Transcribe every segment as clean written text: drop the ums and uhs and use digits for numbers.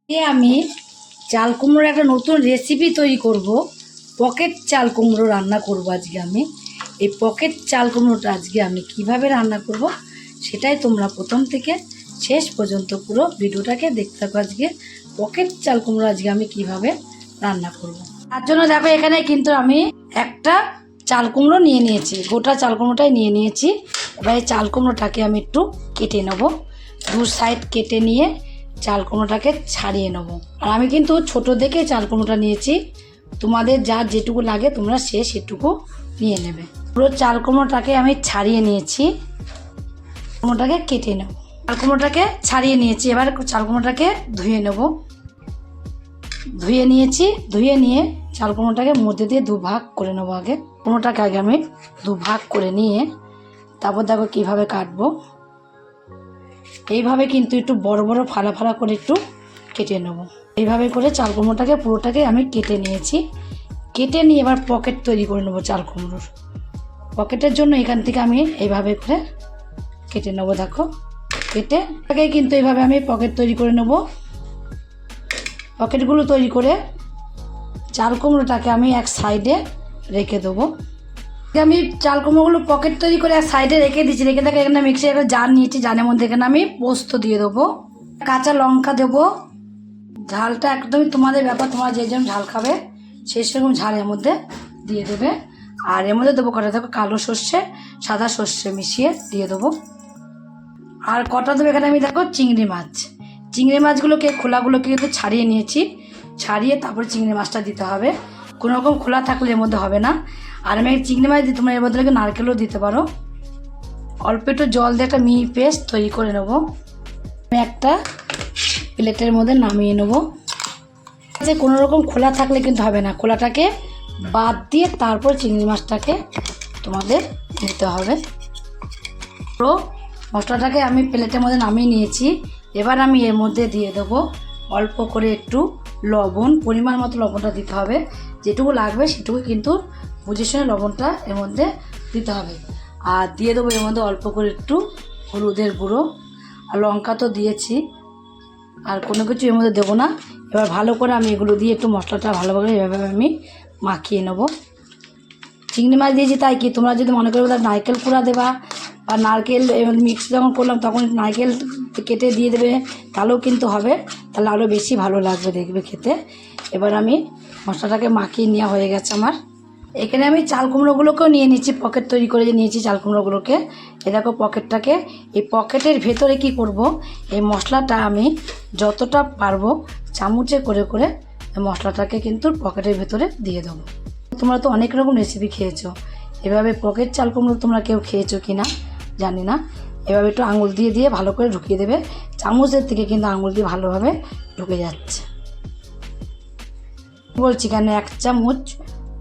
আমি চাল কুমড়োর একটা নতুন রেসিপি তৈরি করব। পকেট চাল কুমড়ো রান্না করব আজকে আমি। এই পকেট চাল কুমড়োটা আজকে আমি কিভাবে রান্না করব সেটাই তোমরা প্রথম থেকে শেষ পর্যন্ত পুরো ভিডিওটাকে দেখতে থাকো। আজকে পকেট চাল কুমড়ো আজকে আমি কিভাবে রান্না করব। তার জন্য দেখো এখানে কিন্তু আমি একটা চাল কুমড়ো নিয়ে নিয়েছি, গোটা চাল কুমড়োটাই নিয়ে নিয়েছি। এবার এই চাল কুমড়োটাকে আমি একটু কেটে নেব, দু সাইড কেটে নিয়ে চাল কুমড়োটাকে ছাড়িয়ে নেব। আর আমি কিন্তু ছোট দেখে চাল কুমড়োটা নিয়েছি, তোমাদের যার যেটুকু লাগে তোমরা সেটুকু নিয়ে নেবে। পুরো চাল কুমড়োটাকে আমি ছাড়িয়ে নিয়েছি, কুমড়োটাকে কেটে নেব। চাল কুমড়োটাকে ছাড়িয়ে নিয়েছি, এবার চাল কুমড়োটাকে ধুয়ে নেব। ধুয়ে নিয়েছি, ধুয়ে নিয়ে চাল কুমড়োটাকে মধ্যে দিয়ে দুভাগ করে নেবো। আগে কুমড়োটাকে আগে আমি দুভাগ করে নিয়ে তারপর দেখো কীভাবে কাটবো। এইভাবে কিন্তু একটু বড় বড় ফালা ফালা করে একটু কেটে নেব। এইভাবে করে চাল কুমড়োটাকে পুরোটাকে আমি কেটে নিয়েছি। কেটে নিয়ে এবার পকেট তৈরি করে নেবো চাল কুমড়োর। পকেটের জন্য এখান থেকে আমি এইভাবে করে কেটে নেবো। দেখো কেটে আগে কিন্তু এইভাবে আমি পকেট তৈরি করে নেব। পকেটগুলো তৈরি করে চাল কুমড়োটাকে আমি এক সাইডে রেখে দেবো। আমি চাল কুমড়োগুলো পকেট তৈরি করে এক সাইডে রেখে দিচ্ছি। রেখে থাকে এখানে মিক্সি একটা জার নিয়েছি, জারের মধ্যে এখানে আমি পোস্ত দিয়ে দেবো, কাঁচা লঙ্কা দেবো। ঝালটা একদমই তোমাদের ব্যাপার, তোমরা যে যেরকম ঝাল খাবে সেই সেরকম ঝালের মধ্যে দিয়ে দেবে। আর এর মধ্যে দেবো কটা, দেখো কালো সর্ষে সাদা সর্ষে মিশিয়ে দিয়ে দেবো। আর কটা দেবো এখানে আমি দেখো চিংড়ি মাছ। চিংড়ি মাছগুলোকে খোলাগুলোকে কিন্তু ছাড়িয়ে নিয়েছি, ছাড়িয়ে তারপরে চিংড়ি মাছটা দিতে হবে। কোনো রকম খোলা থাকলে এর মধ্যে হবে না। আর আমি চিংড়ি মাছ দিই, তোমরা এর বদলে নারকেলও দিতে পারো। অল্প একটু জল দিয়ে একটা মিহি পেস্ট তৈরি করে নেবো। আমি একটা প্লেটের মধ্যে নামিয়ে নেবো। যে কোনো রকম খোলা থাকলে কিন্তু হবে না, খোলাটাকে বাদ দিয়ে তারপর চিংড়ি মাছটাকে তোমাদের নিতে হবে। পুরো মশলাটাকে আমি প্লেটের মধ্যে নামিয়ে নিয়েছি। এবার আমি এর মধ্যে দিয়ে দেবো অল্প করে একটু লবণ, পরিমাণ মতো লবণটা দিতে হবে। যেটুকু লাগবে সেটুকু কিন্তু বুঝে শুনে লবণটা এর মধ্যে দিতে হবে। আর দিয়ে দেবো এর মধ্যে অল্প করে একটু হলুদের গুঁড়ো, আর লঙ্কা তো দিয়েছি, আর কোনো কিছু এর মধ্যে দেবো না। এবার ভালো করে আমি এগুলো দিয়ে একটু মশলাটা ভালোভাবে এভাবে আমি মাখিয়ে নেবো। চিংড়ি মাছ দিয়েছি তাই কি, তোমরা যদি মনে করো তাহলে নারকেল কুড়া দেবা, বা নারকেল মিক্স যখন করলাম তখন নারকেল কেটে দিয়ে দেবে, তাহলেও কিন্তু হবে, তাহলে আরও বেশি ভালো লাগবে দেখবে খেতে। এবার আমি মশলাটাকে মাখিয়ে নেওয়া হয়ে গেছে আমার। এখানে আমি চাল কুমড়োগুলোকেও নিয়ে নিচ্ছি, পকেট তৈরি করে যে নিয়েছি চাল কুমড়োগুলোকে। এ দেখো পকেটটাকে, এই পকেটের ভেতরে কি করব, এই মশলাটা আমি যতটা পারবো চামচে করে করে এই মশলাটাকে কিন্তু পকেটের ভেতরে দিয়ে দেবো। তোমরা তো অনেক রকম রেসিপি খেয়েছো, এভাবে পকেট চাল কুমড়ো তোমরা কেউ খেয়েছো কি না জানি না। এভাবে একটু আঙুল দিয়ে দিয়ে ভালো করে ঢুকিয়ে দেবে। চামচের থেকে কিন্তু আঙুল দিয়ে ভালোভাবে ঢুকে যাচ্ছে। বলছি কেন, এক চামচ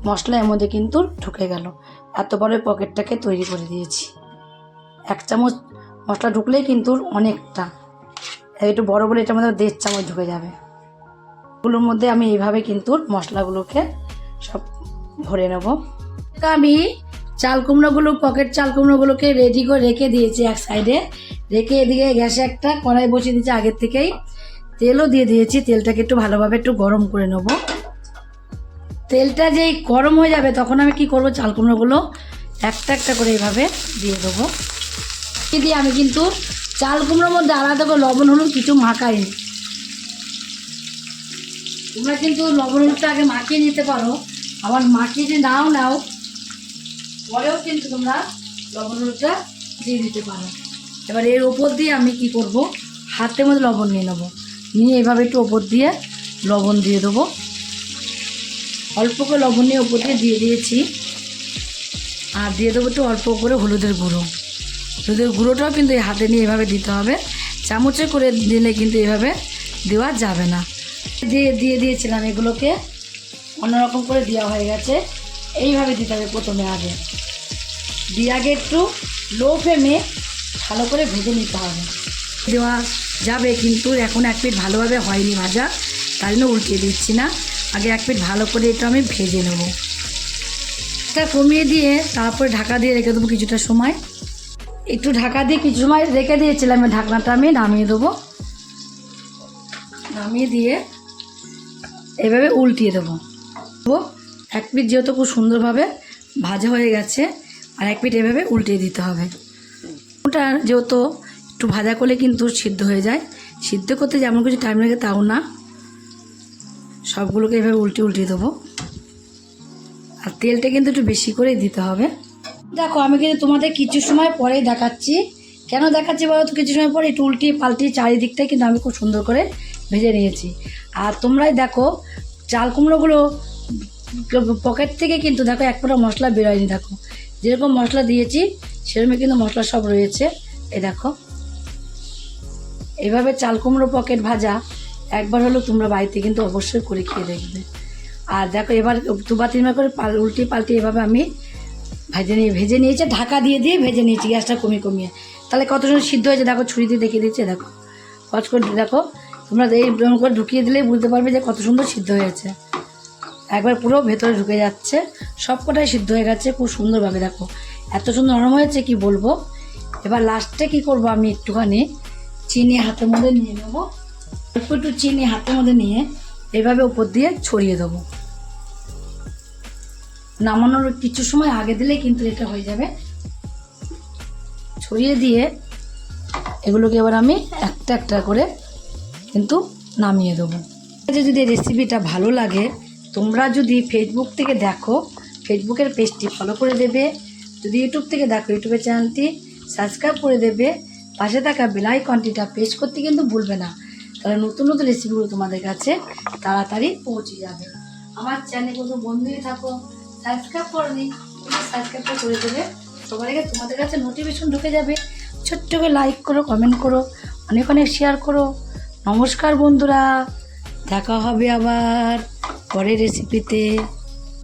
মশলা এর মধ্যে কিন্তু ঢুকে গেল। এত বড় পকেটটাকে তৈরি করে দিয়েছি। এক চামচ মশলা ঢুকলেই কিন্তু অনেকটা, একটু বড় বলে এটার মধ্যে 1.5 চামচ ঢুকে যাবে। এগুলোর মধ্যে আমি এইভাবে কিন্তু মশলাগুলোকে সব ভরে নেব। আমি চাল কুমড়োগুলো, পকেট চাল কুমড়োগুলোকে রেডি করে রেখে দিয়েছি এক সাইডে। রেখে এদিকে গ্যাসে একটা কড়াই বসিয়ে দিয়েছি আগের থেকেই, তেলও দিয়ে দিয়েছি। তেলটাকে একটু ভালোভাবে একটু গরম করে নেব। তেলটা যেই গরম হয়ে যাবে তখন আমি কি করব, চাল কুমড়োগুলো একটা একটা করে এইভাবে দিয়ে দেবো। দিয়ে আমি কিন্তু চাল কুমড়োর মধ্যে আলাদা করে লবণ হলুদ কিছু মাখাইনি। তোমরা কিন্তু লবণ হলুদটা আগে মাখিয়ে নিতে পারো, আবার মাখিয়ে যে নাও পরেও কিন্তু তোমরা লবণ হলুদটা দিয়ে দিতে পারো। এবার এর ওপর দিয়ে আমি কি করব, হাতের মধ্যে লবণ নিয়ে নেবো, নিয়ে এভাবে একটু ওপর দিয়ে লবণ দিয়ে দেবো। অল্প করে লবণ নিয়ে ওপর দিয়ে দিয়েছি। আর দিয়ে দেবো একটু অল্প করে হলুদের গুঁড়ো। হলুদের গুঁড়োটাও কিন্তু এই হাতে নিয়ে এভাবে দিতে হবে, চামচে করে দিলে কিন্তু এভাবে দেওয়া যাবে না। দিয়ে দিয়েছিলাম, এগুলোকে অন্যরকম করে দেওয়া হয়ে গেছে। এইভাবে দিতে হবে প্রথমে, আগে দিয়ে আগে একটু লো ফ্লেমে ভালো করে ভেজে নিতে হবে। দেওয়া যাবে কিন্তু এখন এক পিঠ ভালোভাবে হয়নি ভাজা, তাই জন্য উল্টিয়ে দিচ্ছি না। আগে এক পিঠ ভালো করে এটা আমি ভেজে নেব। এটা কমিয়ে দিয়ে তারপরে ঢাকা দিয়ে রেখে দেবো কিছুটা সময়। একটু ঢাকা দিয়ে কিছু সময় রেখে দিয়েছিলাম, ঢাকনাটা আমি নামিয়ে দেবো। নামিয়ে দিয়ে এভাবে উল্টিয়ে দেবো। তো এক পিঠ যেহেতু খুব সুন্দরভাবে ভাজা হয়ে গেছে, আর এক পিঠ এভাবে উল্টিয়ে দিতে হবে। ওটা যেহেতু একটু ভাজা করলে কিন্তু সিদ্ধ হয়ে যায়, সিদ্ধ করতে যেমন কিছু টাইম লাগে তাও না। সবগুলোকে এভাবে উল্টিয়ে দেবো। আর তেলটা কিন্তু একটু বেশি করেই দিতে হবে। দেখো আমি কিন্তু তোমাদের কিছু সময় পরেই দেখাচ্ছি। কেন দেখাচ্ছি বলো তো? কিছু সময় পরে একটু উল্টিয়ে পাল্টিয়ে চারিদিকটাই কিন্তু আমি খুব সুন্দর করে ভেজে নিয়েছি। আর তোমরাই দেখো চাল কুমড়োগুলো পকেট থেকে কিন্তু দেখো এক ফোঁটা মশলা বেরোয়নি। দেখো যেরকম মশলা দিয়েছি সেরকমই কিন্তু মশলা সব রয়েছে। এই দেখো এইভাবে চাল কুমড়ো পকেট ভাজা একবার হলো তোমরা বাড়িতে কিন্তু অবশ্যই করে খেয়ে দেখবে। আর দেখো এবার দুবার তিনবার করে পাল্টে এভাবে আমি ভেজে নিয়েছি, ঢাকা দিয়ে ভেজে নিয়েছি গ্যাসটা কমিয়ে। তাহলে কত সুন্দর সিদ্ধ হয়েছে দেখো, ছুরি দিয়ে দেখিয়ে দিচ্ছে। দেখো কচ করে দেখো, তোমরা এই করে ঢুকিয়ে দিলেই বুঝতে পারবে যে কত সুন্দর সিদ্ধ হয়েছে। একবার পুরো ভেতরে ঢুকে যাচ্ছে, সব কটাই সিদ্ধ হয়ে গেছে খুব সুন্দরভাবে। দেখো এত সুন্দর নরম হয়েছে কি বলবো। এবার লাস্টে কি করব, আমি একটুখানি চিনি হাতের মধ্যে নিয়ে নেবো। একটু চিনি হাতের মধ্যে নিয়ে এইভাবে উপর দিয়ে ছড়িয়ে দেবো। নামানোর কিছু সময় আগে দিলে কিন্তু এটা হয়ে যাবে। ছড়িয়ে দিয়ে এগুলোকে এবার আমি একটা একটা করে কিন্তু নামিয়ে দেবো। যদি রেসিপিটা ভালো লাগে, তোমরা যদি ফেসবুক থেকে দেখো ফেসবুকের পেজটি ফলো করে দেবে, যদি ইউটিউব থেকে দেখো ইউটিউবের চ্যানেলটি সাবস্ক্রাইব করে দেবে, পাশে থাকা বেল আইকনটিটা প্রেস করতে কিন্তু ভুলবে না। তাহলে নতুন নতুন রেসিপিগুলো তোমাদের কাছে তাড়াতাড়ি পৌঁছে যাবে। আমার চ্যানেলে কোনো বন্ধুই থাকো সাবস্ক্রাইব করনি, সাবস্ক্রাইবটা করে দেবে, সবার আগে তোমাদের কাছে নোটিফিকেশন ঢুকে যাবে। ছোট্ট করে লাইক করো, কমেন্ট করো, অনেক অনেক শেয়ার করো। নমস্কার বন্ধুরা, দেখা হবে আবার পরের রেসিপিতে।